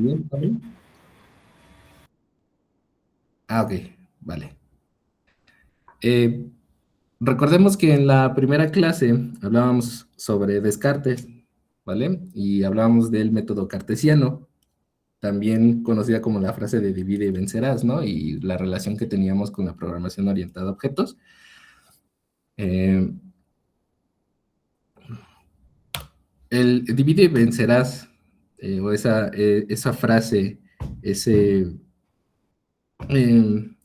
Bien, ¿también? Ok, vale. Eh, Recordemos que en la primera clase hablábamos sobre Descartes, ¿vale? Y hablábamos del método cartesiano, también conocida como la frase de divide y vencerás, ¿no? Y la relación que teníamos con la programación orientada a objetos. Eh, el divide y vencerás, o esa frase, ese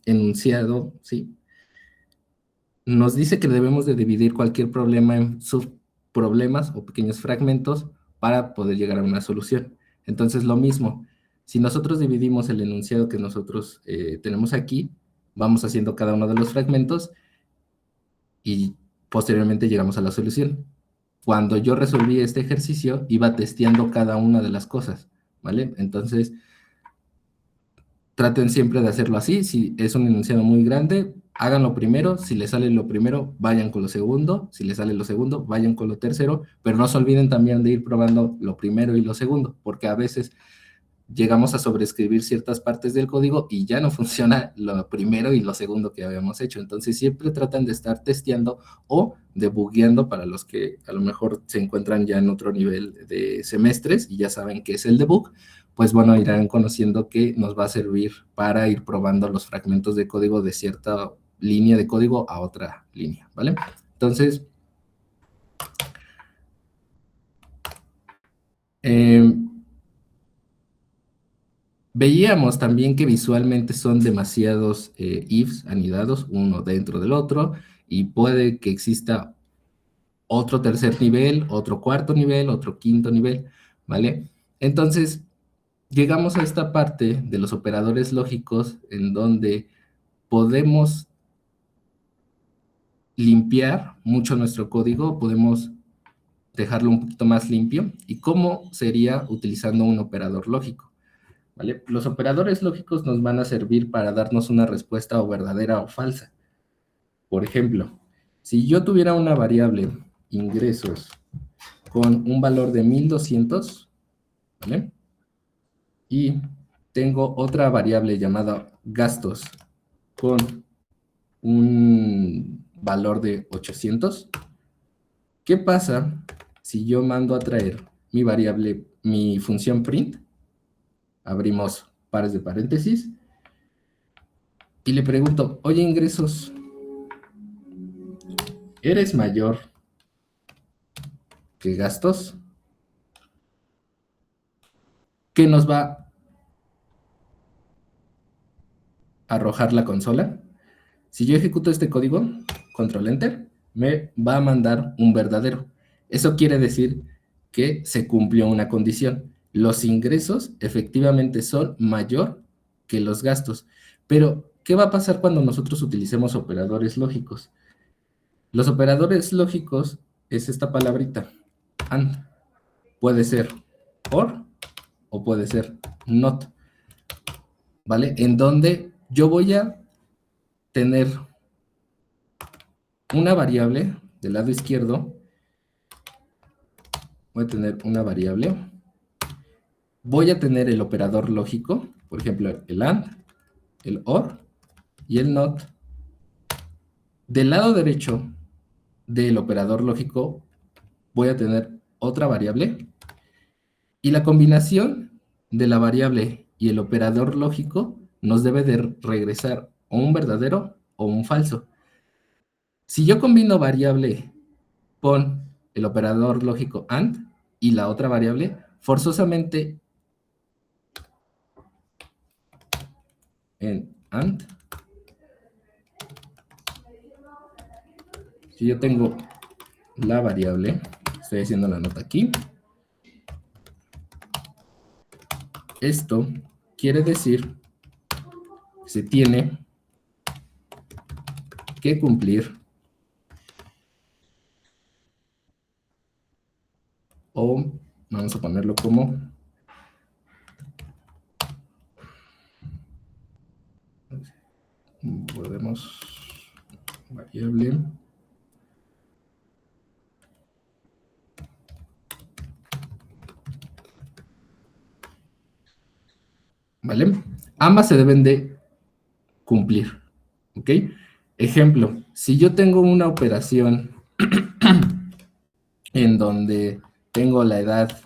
enunciado, ¿sí? Nos dice que debemos de dividir cualquier problema en subproblemas o pequeños fragmentos para poder llegar a una solución. Entonces, lo mismo, si nosotros dividimos el enunciado que nosotros tenemos aquí, vamos haciendo cada uno de los fragmentos y posteriormente llegamos a la solución. Cuando yo resolví este ejercicio, iba testeando cada una de las cosas, ¿vale? Entonces, traten siempre de hacerlo así. Si es un enunciado muy grande, háganlo primero. Si les sale lo primero, vayan con lo segundo. Si les sale lo segundo, vayan con lo tercero. Pero no se olviden también de ir probando lo primero y lo segundo, porque a veces llegamos a sobreescribir ciertas partes del código y ya no funciona lo primero y lo segundo que habíamos hecho. Entonces siempre tratan de estar testeando o debugueando para los que a lo mejor se encuentran ya en otro nivel de semestres y ya saben qué es el debug, pues bueno, irán conociendo que nos va a servir para ir probando los fragmentos de código de cierta línea de código a otra línea, ¿vale? Entonces, eh, veíamos también que visualmente son demasiados ifs anidados uno dentro del otro y puede que exista otro tercer nivel, otro cuarto nivel, otro quinto nivel, ¿vale? Entonces, llegamos a esta parte de los operadores lógicos en donde podemos limpiar mucho nuestro código, podemos dejarlo un poquito más limpio. ¿Y cómo sería utilizando un operador lógico? ¿Vale? Los operadores lógicos nos van a servir para darnos una respuesta o verdadera o falsa. Por ejemplo, si yo tuviera una variable ingresos con un valor de 1200, ¿vale? Y tengo otra variable llamada gastos con un valor de 800, ¿qué pasa si yo mando a traer mi variable, mi función print? Abrimos pares de paréntesis y le pregunto, oye, ingresos, ¿eres mayor que gastos? ¿Qué nos va a arrojar la consola? Si yo ejecuto este código, control enter, me va a mandar un verdadero. Eso quiere decir que se cumplió una condición. Los ingresos efectivamente son mayor que los gastos. Pero, ¿qué va a pasar cuando nosotros utilicemos operadores lógicos? Los operadores lógicos es esta palabrita, and. Puede ser or o puede ser not, ¿vale? En donde yo voy a tener una variable del lado izquierdo, voy a tener una variable, voy a tener el operador lógico, por ejemplo, el AND, el OR y el NOT. Del lado derecho del operador lógico voy a tener otra variable y la combinación de la variable y el operador lógico nos debe de regresar o un verdadero o un falso. Si yo combino variable con el operador lógico AND y la otra variable, forzosamente en AND, si yo tengo la variable, estoy haciendo la nota aquí, esto quiere decir que se tiene que cumplir o vamos a ponerlo como podemos variable ¿vale? Ambas se deben de cumplir, ¿ok? Ejemplo, si yo tengo una operación en donde tengo la edad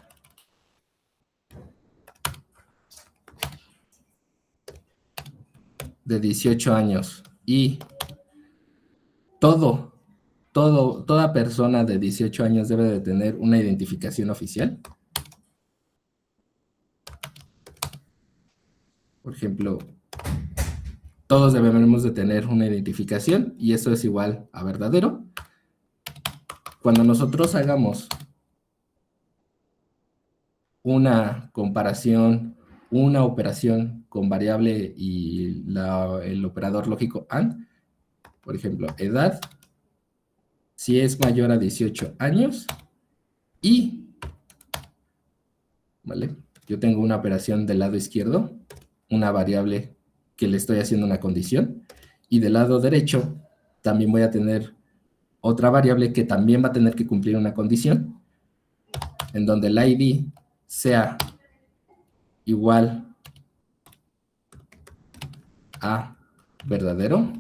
de 18 años y toda persona de 18 años debe de tener una identificación oficial. Por ejemplo, todos debemos de tener una identificación y eso es igual a verdadero. Cuando nosotros hagamos una comparación, una operación con variable y el operador lógico AND, por ejemplo, edad, si es mayor a 18 años y, ¿vale? Yo tengo una operación del lado izquierdo, una variable que le estoy haciendo una condición, y del lado derecho también voy a tener otra variable que también va a tener que cumplir una condición, en donde el ID sea igual a verdadero.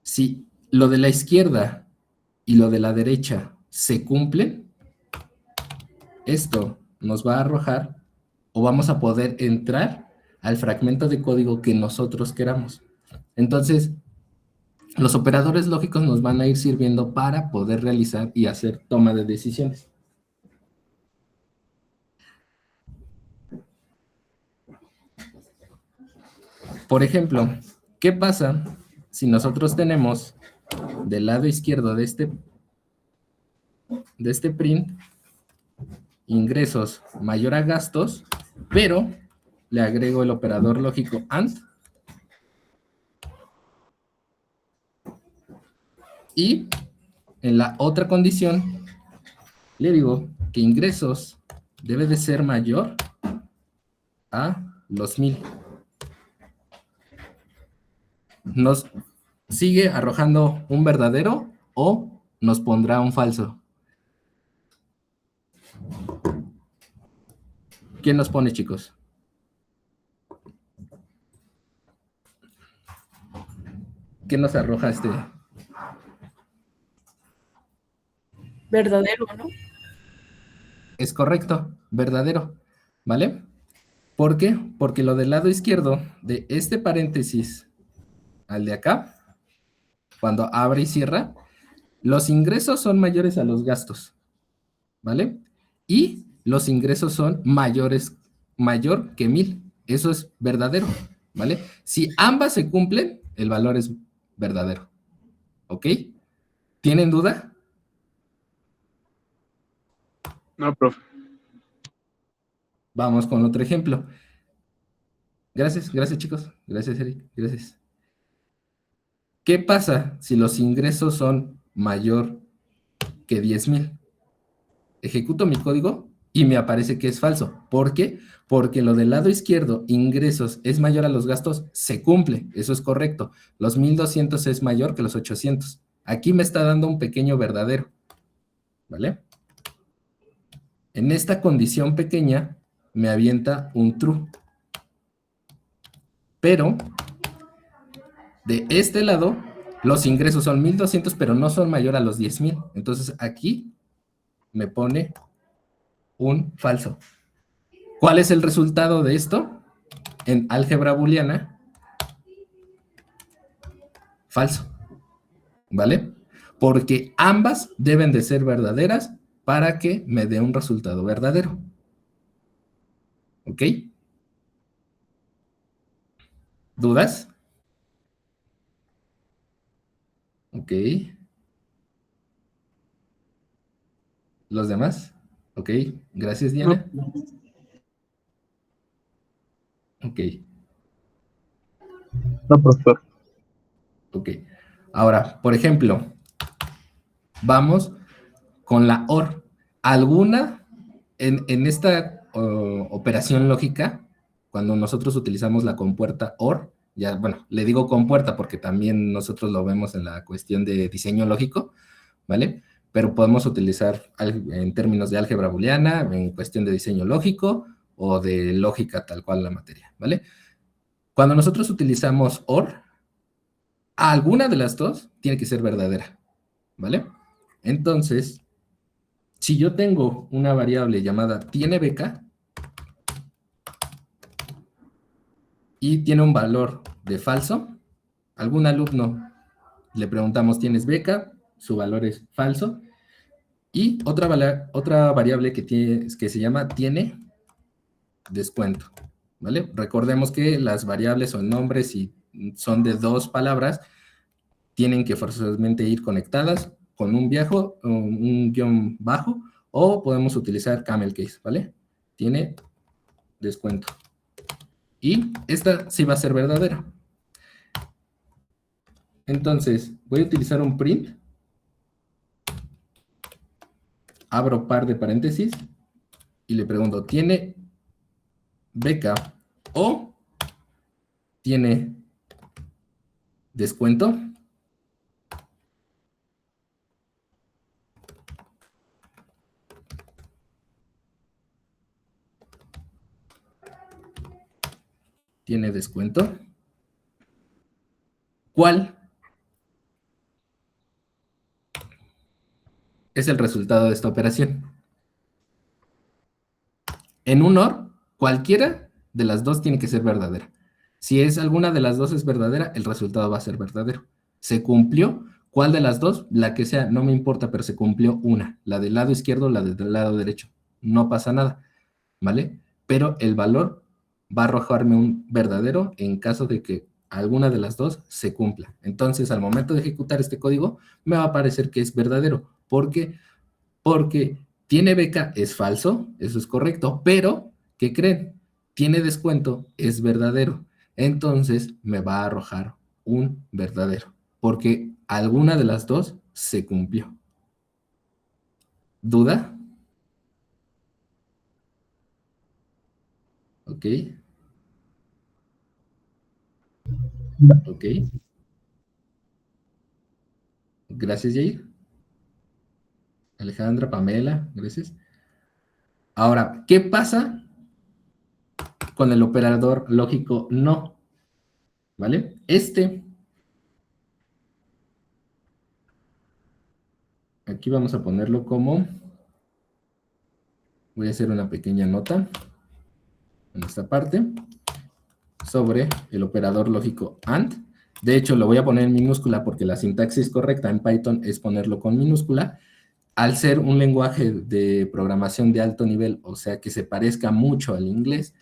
Si lo de la izquierda y lo de la derecha se cumplen, esto nos va a arrojar o vamos a poder entrar al fragmento de código que nosotros queramos. Entonces, los operadores lógicos nos van a ir sirviendo para poder realizar y hacer toma de decisiones. Por ejemplo, ¿qué pasa si nosotros tenemos del lado izquierdo de este print ingresos mayor a gastos, pero le agrego el operador lógico AND y en la otra condición le digo que ingresos debe de ser mayor a los 1000. ¿Nos sigue arrojando un verdadero o nos pondrá un falso? ¿Quién nos pone, chicos? ¿Qué nos arroja este? Verdadero, ¿no? Es correcto, verdadero, ¿vale? ¿Por qué? Porque lo del lado izquierdo de este paréntesis al de acá, cuando abre y cierra, los ingresos son mayores a los gastos, ¿vale? Y los ingresos son mayor que 1000. Eso es verdadero, ¿vale? Si ambas se cumplen, el valor es verdadero, ¿ok? ¿Tienen duda? No, profe. Vamos con otro ejemplo. Gracias chicos. Gracias, Eric. Gracias. ¿Qué pasa si los ingresos son mayor que 10,000? Ejecuto mi código y me aparece que es falso. ¿Por qué? Porque lo del lado izquierdo, ingresos, es mayor a los gastos, se cumple. Eso es correcto. Los 1200 es mayor que los 800. Aquí me está dando un pequeño verdadero. ¿Vale? En esta condición pequeña, me avienta un true. Pero, de este lado, los ingresos son 1200, pero no son mayor a los 10,000. Entonces, aquí me pone un falso. ¿Cuál es el resultado de esto? En álgebra booleana, falso. ¿Vale? Porque ambas deben de ser verdaderas para que me dé un resultado verdadero. ¿Ok? ¿Dudas? Ok. ¿Los demás? Ok. Gracias, Diana. No. Ok. No, profesor. Ok. Ahora, por ejemplo, vamos con la OR. ¿Alguna en esta operación lógica, cuando nosotros utilizamos la compuerta OR, ya, bueno, le digo compuerta porque también nosotros lo vemos en la cuestión de diseño lógico, ¿vale? Pero podemos utilizar en términos de álgebra booleana, en cuestión de diseño lógico, o de lógica tal cual la materia, ¿vale? Cuando nosotros utilizamos OR, alguna de las dos tiene que ser verdadera, ¿vale? Entonces, si yo tengo una variable llamada tiene beca y tiene un valor de falso, algún alumno le preguntamos, ¿tienes beca? Su valor es falso. Y otra variable que se llama tiene descuento, ¿vale? Recordemos que las variables o nombres, si son de dos palabras, tienen que forzosamente ir conectadas con un guión bajo, o podemos utilizar camel case, ¿vale? Tiene descuento. Y esta sí va a ser verdadera. Entonces, voy a utilizar un print. Abro par de paréntesis y le pregunto, ¿tiene beca o tiene descuento? ¿Tiene descuento? ¿Cuál es el resultado de esta operación? En un OR, cualquiera de las dos tiene que ser verdadera. Si es alguna de las dos es verdadera, el resultado va a ser verdadero. ¿Se cumplió? ¿Cuál de las dos? La que sea, no me importa, pero se cumplió una. La del lado izquierdo, la del lado derecho. No pasa nada, ¿vale? Pero el valor va a arrojarme un verdadero en caso de que alguna de las dos se cumpla. Entonces, al momento de ejecutar este código, me va a parecer que es verdadero. ¿Por qué? Porque tiene beca es falso, eso es correcto, pero, ¿qué creen? Tiene descuento es verdadero. Entonces, me va a arrojar un verdadero, porque alguna de las dos se cumplió. ¿Duda? Ok. Ok. Gracias, Jair. Alejandra, Pamela, gracias. Ahora, ¿qué pasa con el operador lógico no? ¿Vale? Aquí vamos a ponerlo como, voy a hacer una pequeña nota en esta parte sobre el operador lógico AND. De hecho, lo voy a poner en minúscula porque la sintaxis correcta en Python es ponerlo con minúscula. Al ser un lenguaje de programación de alto nivel, o sea que se parezca mucho al inglés,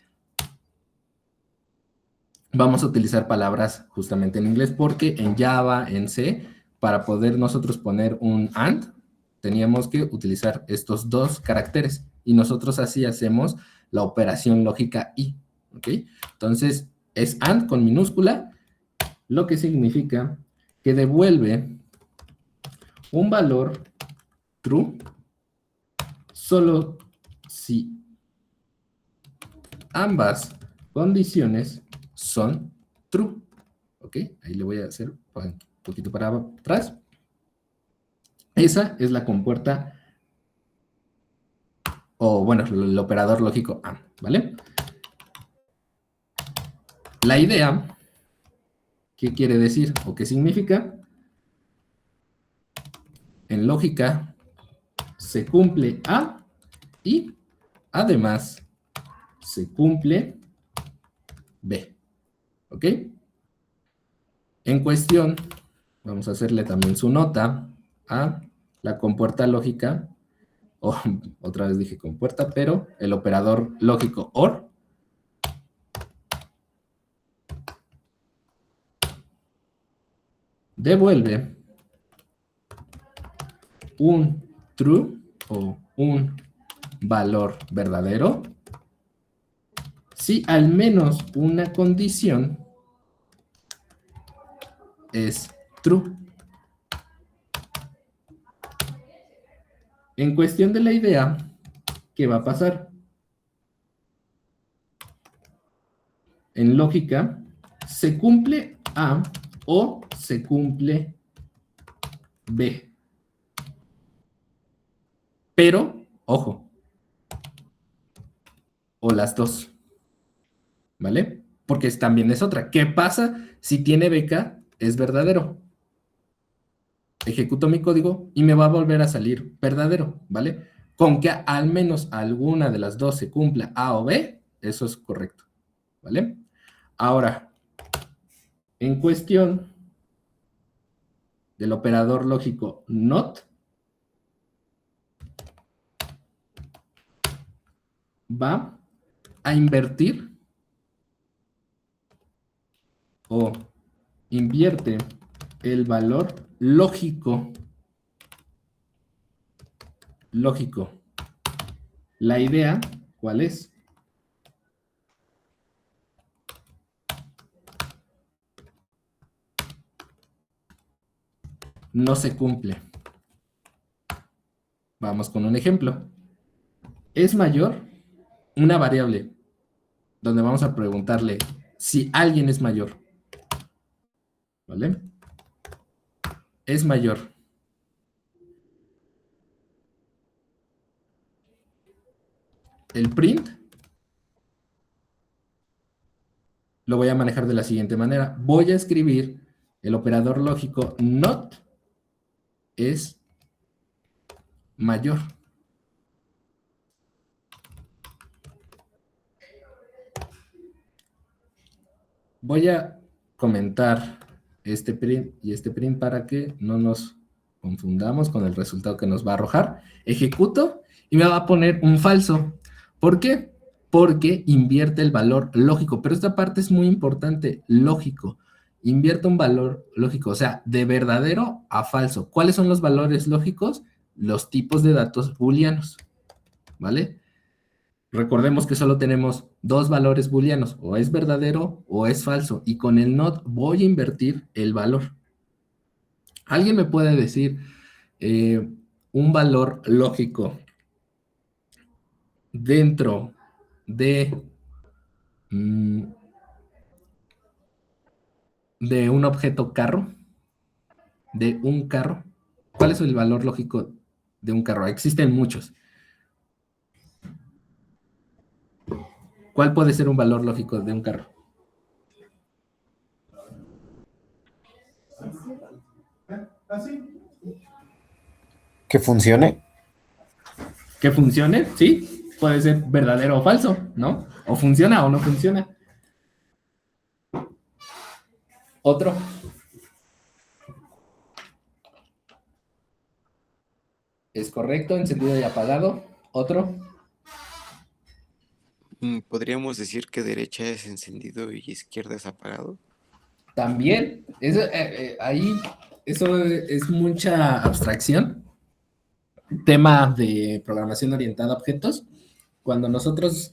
vamos a utilizar palabras justamente en inglés, porque en Java, en C, para poder nosotros poner un AND, teníamos que utilizar estos dos caracteres, y nosotros así hacemos la operación lógica y, ¿ok? Entonces, es AND con minúscula, lo que significa que devuelve un valor true solo si ambas condiciones son true. ¿Ok? Ahí le voy a hacer un poquito para atrás. Esa es la compuerta, o bueno, el operador lógico AND, ¿vale? La idea, ¿qué quiere decir o qué significa? En lógica se cumple A y además se cumple B. ¿Ok? En cuestión, vamos a hacerle también su nota a la compuerta lógica, o otra vez dije compuerta, pero el operador lógico OR devuelve un true o un valor verdadero si al menos una condición es true. En cuestión de la idea, ¿qué va a pasar? En lógica, ¿se cumple A o se cumple B? Pero, ojo, o las dos, ¿vale? Porque también es otra. ¿Qué pasa si tiene beca? Es verdadero. Ejecuto mi código y me va a volver a salir verdadero, ¿vale? Con que al menos alguna de las dos se cumpla A o B, eso es correcto, ¿vale? Ahora, en cuestión del operador lógico NOT, va a invertir o invierte el valor lógico. La idea, ¿cuál es? No se cumple. Vamos con un ejemplo. Es mayor una variable donde vamos a preguntarle si alguien es mayor, ¿vale? Es mayor. El print lo voy a manejar de la siguiente manera. Voy a escribir el operador lógico not es mayor. Voy a comentar este print y este print para que no nos confundamos con el resultado que nos va a arrojar. Ejecuto y me va a poner un falso. ¿Por qué? Porque invierte el valor lógico. Pero esta parte es muy importante, lógico. Invierte un valor lógico, o sea, de verdadero a falso. ¿Cuáles son los valores lógicos? Los tipos de datos booleanos, ¿vale? Recordemos que solo tenemos dos valores booleanos, o es verdadero o es falso, y con el not voy a invertir el valor. ¿Alguien me puede decir un valor lógico dentro de un objeto carro? De un carro. ¿Cuál es el valor lógico de un carro? Existen muchos. ¿Cuál puede ser un valor lógico de un carro? Que funcione. Que funcione, sí. Puede ser verdadero o falso, ¿no? O funciona o no funciona. Otro. Es correcto, encendido y apagado. Otro. ¿Podríamos decir que derecha es encendido y izquierda es apagado? También. Ahí, eso es mucha abstracción. Tema de programación orientada a objetos. Cuando nosotros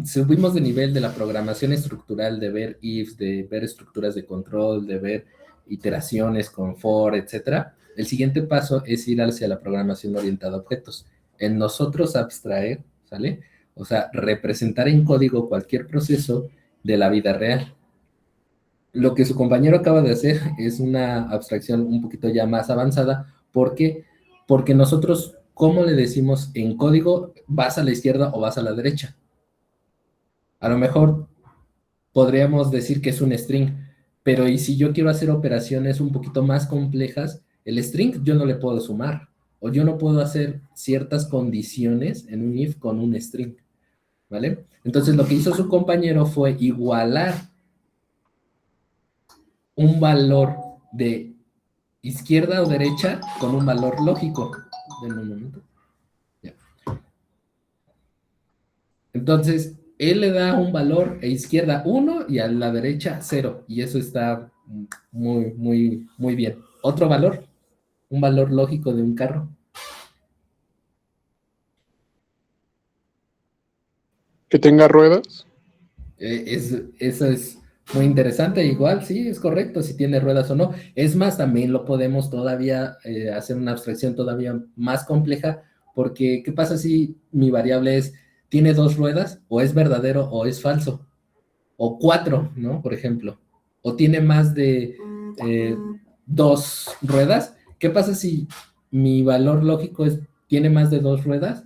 subimos de nivel de la programación estructural, de ver ifs, de ver estructuras de control, de ver iteraciones con for, etcétera. El siguiente paso es ir hacia la programación orientada a objetos. En nosotros abstraer, ¿sale? O sea, representar en código cualquier proceso de la vida real. Lo que su compañero acaba de hacer es una abstracción un poquito ya más avanzada. ¿Por qué? Porque nosotros, ¿cómo le decimos en código? ¿Vas a la izquierda o vas a la derecha? A lo mejor podríamos decir que es un string, pero ¿y si yo quiero hacer operaciones un poquito más complejas? El string yo no le puedo sumar, o yo no puedo hacer ciertas condiciones en un if con un string, ¿vale? Entonces lo que hizo su compañero fue igualar un valor de izquierda o derecha con un valor lógico. Denme un momento. Ya. Entonces, él le da un valor a izquierda 1 y a la derecha 0. Y eso está muy, muy, muy bien. Otro valor, un valor lógico de un carro. Que tenga ruedas. Eso es muy interesante. Igual, sí, es correcto, si tiene ruedas o no. Es más, también lo podemos todavía hacer una abstracción todavía más compleja, porque ¿qué pasa si mi variable tiene dos ruedas, o es verdadero o es falso? O 4, ¿no? Por ejemplo. O tiene más de 2 ruedas. ¿Qué pasa si mi valor lógico tiene más de 2 ruedas?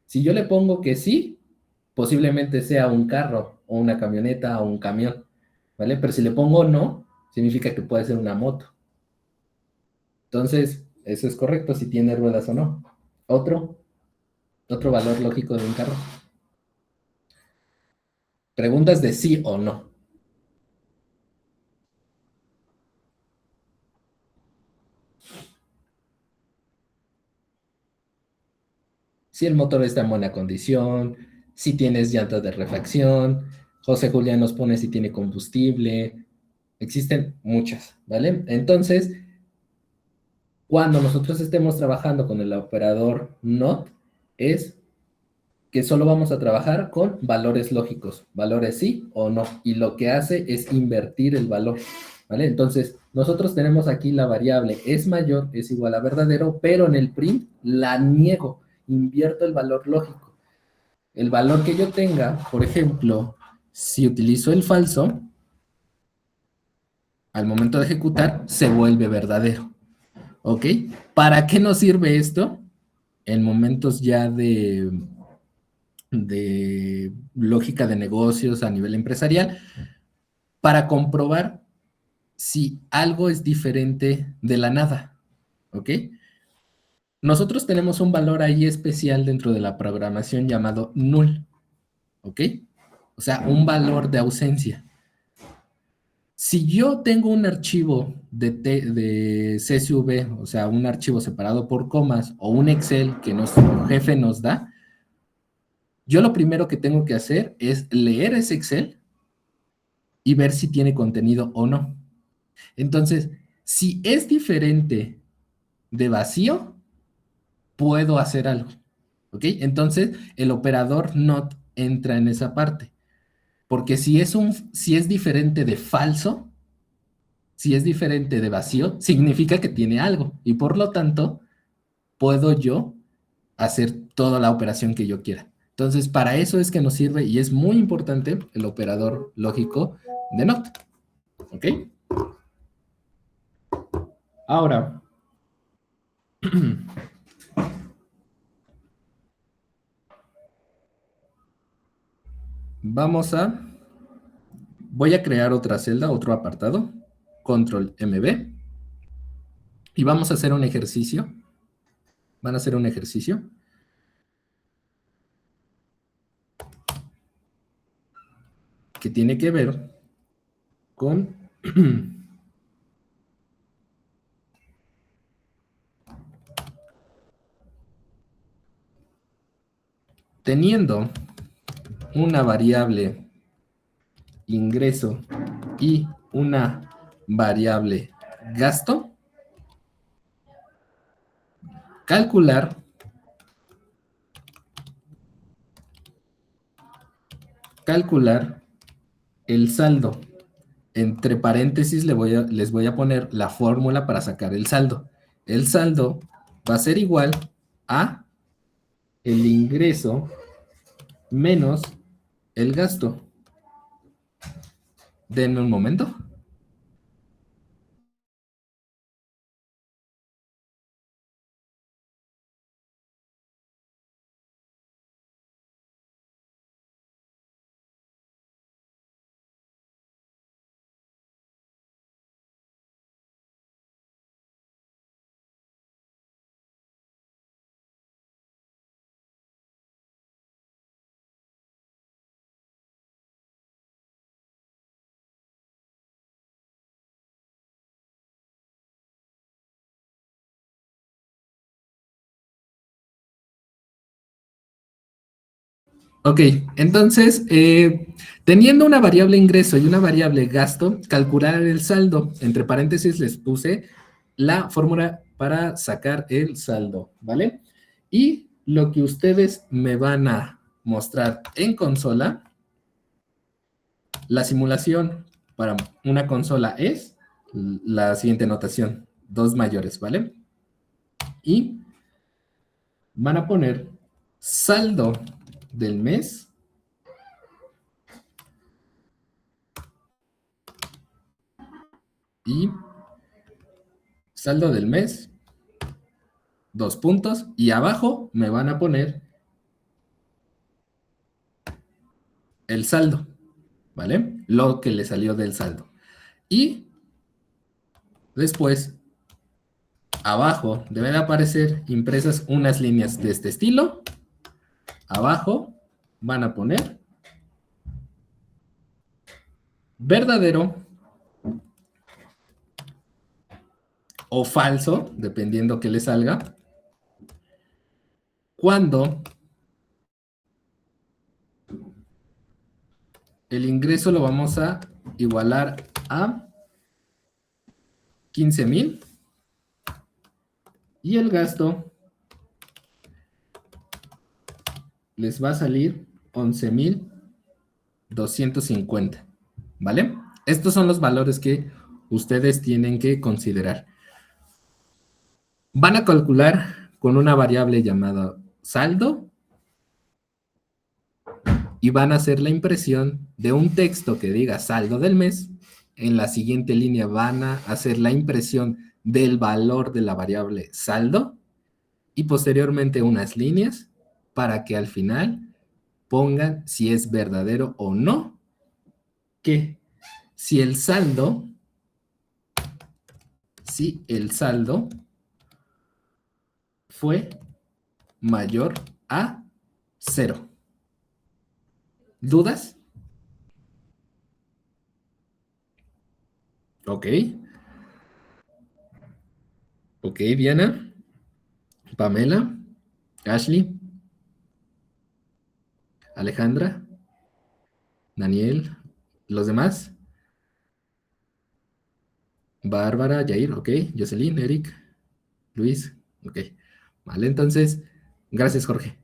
Si yo le pongo que sí, posiblemente sea un carro o una camioneta o un camión, ¿vale? Pero si le pongo no, significa que puede ser una moto. Entonces, eso es correcto, si tiene ruedas o no. Otro valor lógico de un carro. Preguntas de sí o no. Si el motor está en buena condición, si tienes llantas de refacción. José Julián nos pone si tiene combustible. Existen muchas, ¿vale? Entonces, cuando nosotros estemos trabajando con el operador NOT, es que solo vamos a trabajar con valores lógicos, valores sí o no, y lo que hace es invertir el valor, ¿vale? Entonces, nosotros tenemos aquí la variable es mayor, es igual a verdadero, pero en el print la niego, invierto el valor lógico. El valor que yo tenga, por ejemplo, si utilizo el falso, al momento de ejecutar, se vuelve verdadero, ¿ok? ¿Para qué nos sirve esto? En momentos ya de lógica de negocios a nivel empresarial, para comprobar si algo es diferente de la nada, ¿ok? Nosotros tenemos un valor ahí especial dentro de la programación llamado null, ¿ok? O sea, un valor de ausencia. Si yo tengo un archivo de CSV, o sea, un archivo separado por comas, o un Excel que nuestro jefe nos da, yo lo primero que tengo que hacer es leer ese Excel y ver si tiene contenido o no. Entonces, si es diferente de vacío, puedo hacer algo, ¿ok? Entonces, el operador not entra en esa parte, porque si es diferente de falso, si es diferente de vacío, significa que tiene algo, y por lo tanto, puedo yo hacer toda la operación que yo quiera. Entonces, para eso es que nos sirve y es muy importante el operador lógico de not, ¿ok? Ahora, voy a crear otra celda, otro apartado, control MB, y vamos a hacer un ejercicio. Van a hacer un ejercicio. Que tiene que ver con teniendo una variable ingreso y una variable gasto, calcular el saldo. Entre paréntesis les voy a poner la fórmula para sacar el saldo. El saldo va a ser igual a el ingreso menos el gasto. Denme un momento. Ok, entonces, teniendo una variable ingreso y una variable gasto, calcular el saldo. Entre paréntesis les puse la fórmula para sacar el saldo, ¿vale? Y lo que ustedes me van a mostrar en consola, la simulación para una consola es la siguiente notación, 2 mayores, ¿vale? Y van a poner saldo del mes y saldo del mes, 2 puntos, y abajo me van a poner el saldo, ¿vale? Lo que le salió del saldo. Y después, abajo, deben aparecer impresas unas líneas de este estilo. Abajo van a poner verdadero o falso, dependiendo que le salga, cuando el ingreso lo vamos a igualar a 15,000 y el gasto les va a salir 11,250, ¿vale? Estos son los valores que ustedes tienen que considerar. Van a calcular con una variable llamada saldo y van a hacer la impresión de un texto que diga saldo del mes. En la siguiente línea van a hacer la impresión del valor de la variable saldo y posteriormente unas líneas para que al final pongan si es verdadero o no, que si el saldo fue mayor a 0. ¿Dudas? Ok. Ok, Diana, Pamela, Ashley, Alejandra, Daniel, los demás. Bárbara, Jair, ok. Jocelyn, Eric, Luis, ok. Vale, entonces, gracias, Jorge.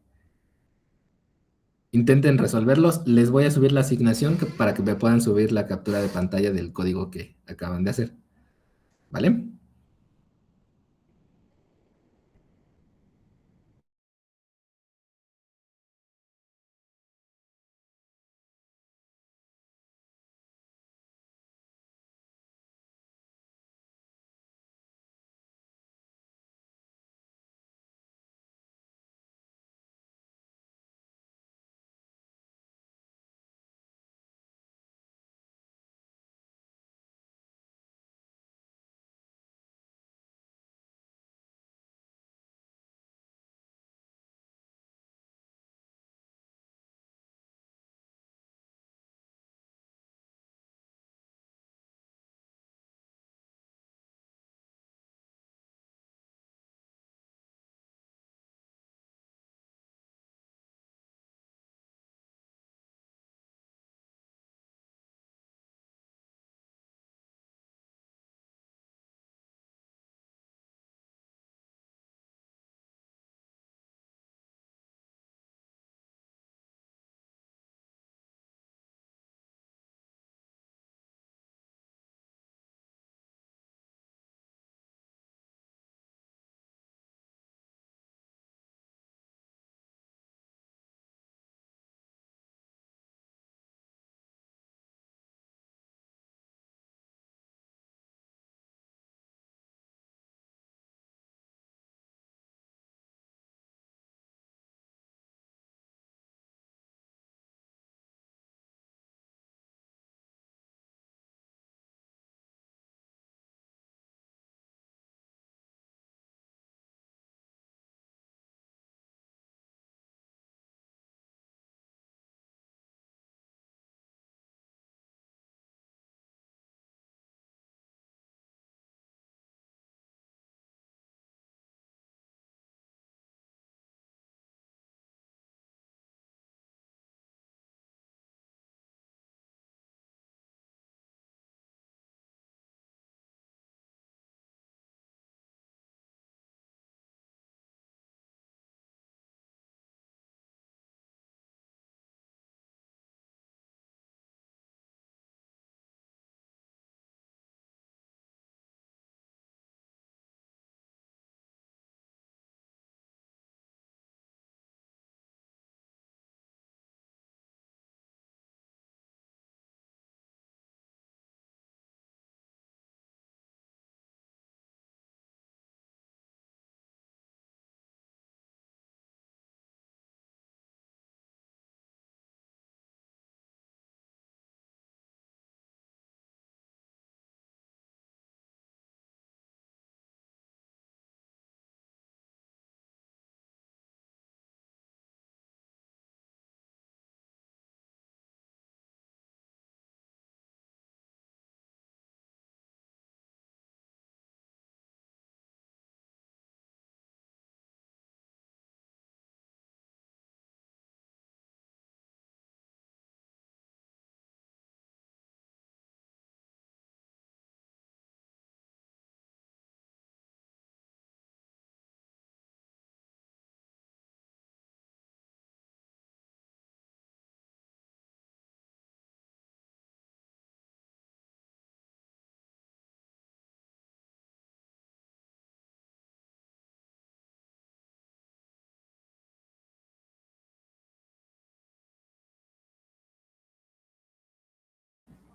Intenten resolverlos. Les voy a subir la asignación para que me puedan subir la captura de pantalla del código que acaban de hacer. ¿Vale?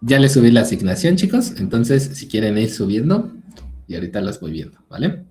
Ya les subí la asignación, chicos. Entonces, si quieren ir subiendo, y ahorita las voy viendo, ¿vale?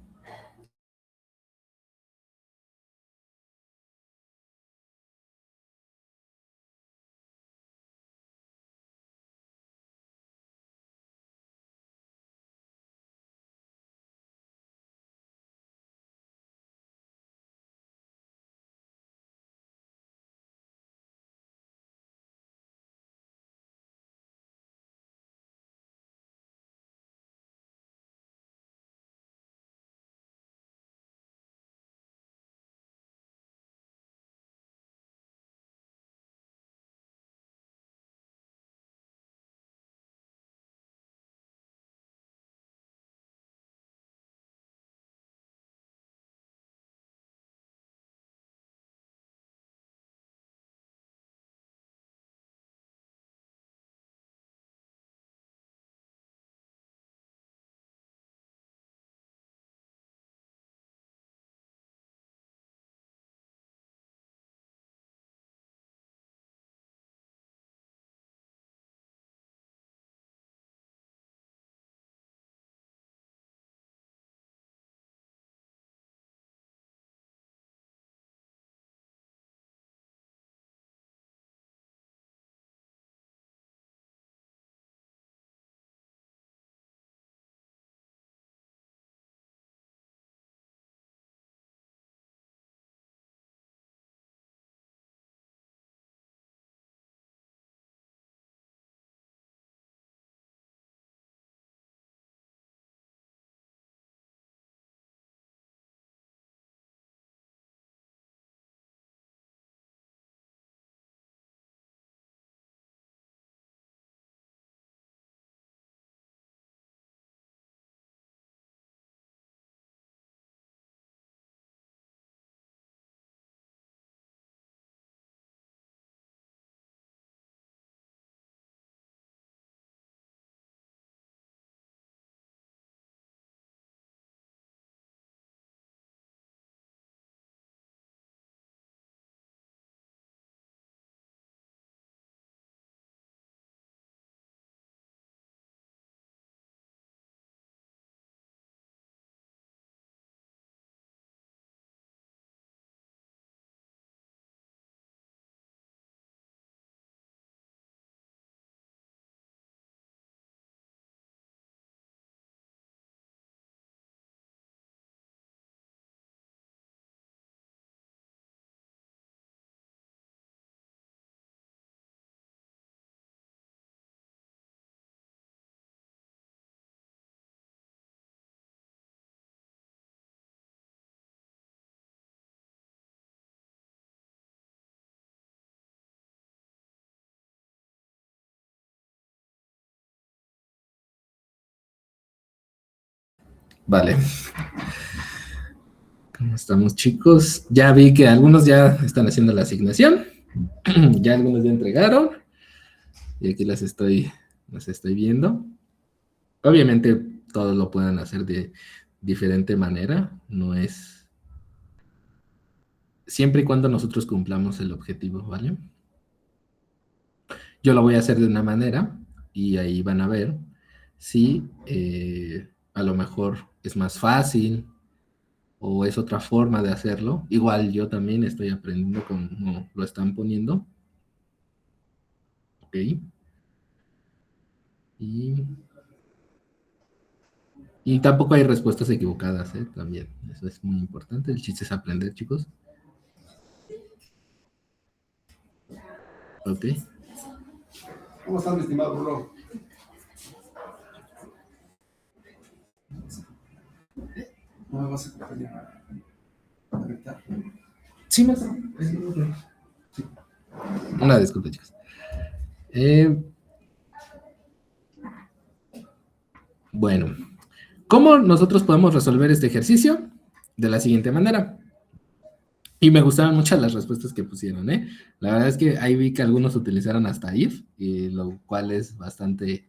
Vale. ¿Cómo estamos, chicos? Ya vi que algunos ya están haciendo la asignación. Ya algunos ya entregaron. Y aquí las estoy viendo. Obviamente todos lo pueden hacer de diferente manera. No es... Siempre y cuando nosotros cumplamos el objetivo, ¿vale? Yo lo voy a hacer de una manera y ahí van a ver si a lo mejor es más fácil o es otra forma de hacerlo. Igual yo también estoy aprendiendo cómo lo están poniendo. Ok. Y, y tampoco hay respuestas equivocadas, ¿eh? También. Eso es muy importante. El chiste es aprender, chicos. Ok. ¿Cómo estás, mi estimado Bruno? ¿No me vas a acompañar a gritar? Sí, maestro. Sí. Una disculpa, chicos. Bueno, ¿cómo nosotros podemos resolver este ejercicio? De la siguiente manera. Y me gustaron muchas las respuestas que pusieron, ¿eh? La verdad es que ahí vi que algunos utilizaron hasta if, y lo cual es bastante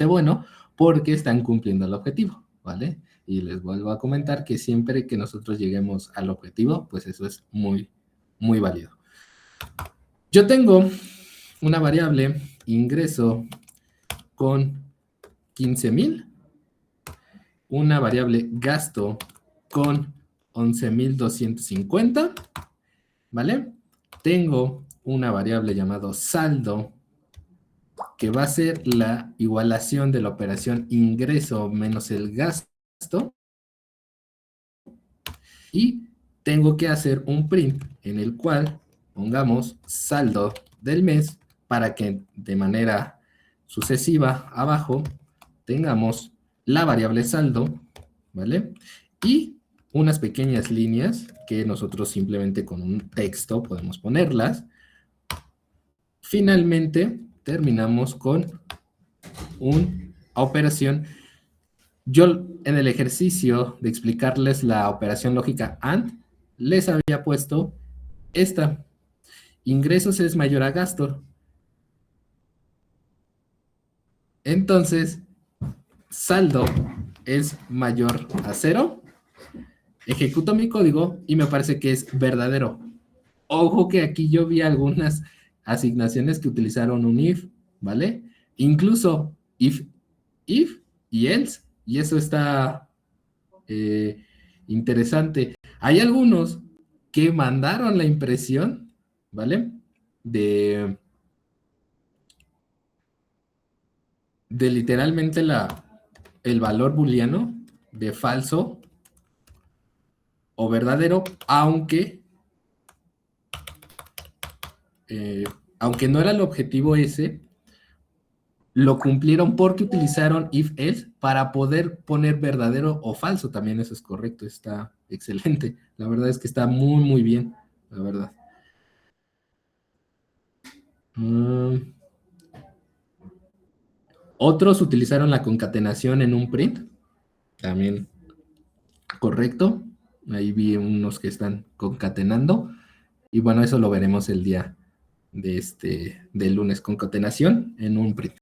bueno porque están cumpliendo el objetivo, ¿vale? Y les vuelvo a comentar que siempre que nosotros lleguemos al objetivo, pues eso es muy válido. Yo tengo una variable ingreso con 15,000, una variable gasto con 11,250, ¿vale? Tengo una variable llamado saldo, que va a ser la igualación de la operación ingreso menos el gasto, y tengo que hacer un print en el cual pongamos saldo del mes para que de manera sucesiva abajo tengamos la variable saldo, ¿vale? Y unas pequeñas líneas que nosotros simplemente con un texto podemos ponerlas. Finalmente terminamos con una operación. Yo en el ejercicio de explicarles la operación lógica AND, les había puesto esta. Ingresos es mayor a gasto. Entonces, saldo es mayor a 0. Ejecuto mi código y me parece que es verdadero. Ojo que aquí yo vi algunas asignaciones que utilizaron un if, ¿vale? Incluso if y else. Y eso está interesante. Hay algunos que mandaron la impresión, ¿vale? De literalmente el valor booleano de falso o verdadero, aunque no era el objetivo ese, lo cumplieron porque utilizaron if-else para poder poner verdadero o falso. También eso es correcto, está excelente. La verdad es que está muy, muy bien, la verdad. Otros utilizaron la concatenación en un print. También correcto. Ahí vi unos que están concatenando. Y bueno, eso lo veremos el día del lunes. Concatenación en un print.